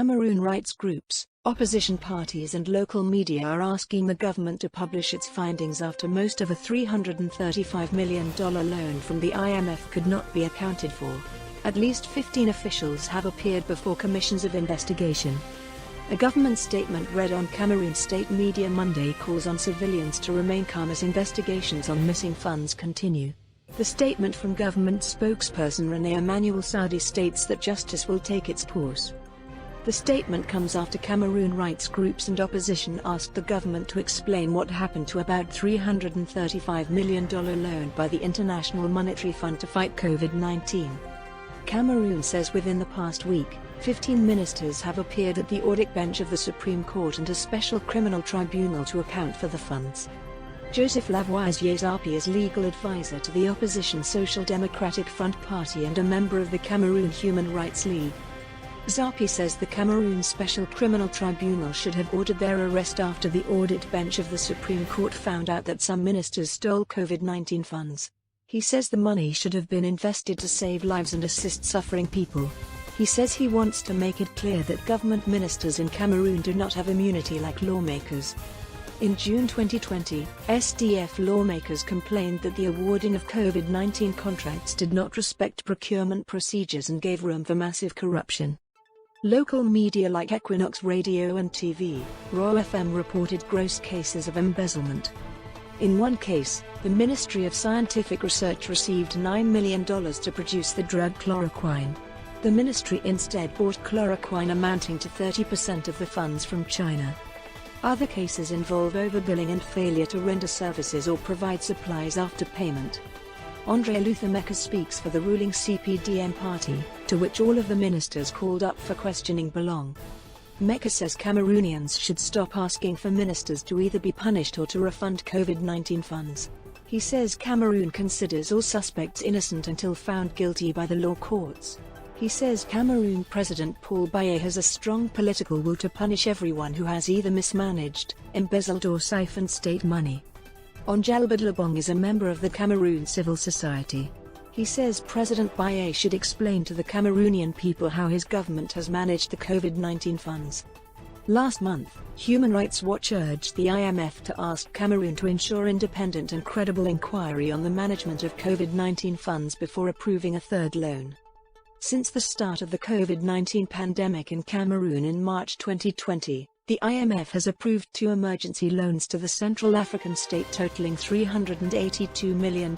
Cameroon rights groups, opposition parties and local media are asking the government to publish its findings after most of a $335 million loan from the IMF could not be accounted for. At least 15 officials have appeared before commissions of investigation. A government statement read on Cameroon state media Monday calls on civilians to remain calm as investigations on missing funds continue. The statement from government spokesperson René Emmanuel Saudi states that justice will take its course. The statement comes after Cameroon rights groups and opposition asked the government to explain what happened to about $335 million loan by the International Monetary Fund to fight COVID-19. Cameroon says within the past week, 15 ministers have appeared at the audit bench of the Supreme Court and a special criminal tribunal to account for the funds. Joseph Lavoisier Zapi is legal advisor to the opposition Social Democratic Front Party and a member of the Cameroon Human Rights League. Zapi says the Cameroon Special Criminal Tribunal should have ordered their arrest after the audit bench of the Supreme Court found out that some ministers stole COVID-19 funds. He says the money should have been invested to save lives and assist suffering people. He says he wants to make it clear that government ministers in Cameroon do not have immunity like lawmakers. In June 2020, SDF lawmakers complained that the awarding of COVID-19 contracts did not respect procurement procedures and gave room for massive corruption. Local media like Equinox Radio and TV, Raw FM reported gross cases of embezzlement. In one case, the Ministry of Scientific Research received $9 million to produce the drug chloroquine. The ministry instead bought chloroquine amounting to 30% of the funds from China. Other cases involve overbilling and failure to render services or provide supplies after payment. André Luther Mecca speaks for the ruling CPDM party, to which all of the ministers called up for questioning belong. Mecca says Cameroonians should stop asking for ministers to either be punished or to refund COVID-19 funds. He says Cameroon considers all suspects innocent until found guilty by the law courts. He says Cameroon President Paul Biya has a strong political will to punish everyone who has either mismanaged, embezzled or siphoned state money. Onjalbert Lebong is a member of the Cameroon civil society. He says President Biya should explain to the Cameroonian people how his government has managed the COVID-19 funds. Last month, Human Rights Watch urged the IMF to ask Cameroon to ensure independent and credible inquiry on the management of COVID-19 funds before approving a third loan. Since the start of the COVID-19 pandemic in Cameroon in March 2020, the IMF has approved 2 emergency loans to the Central African state totaling $382 million.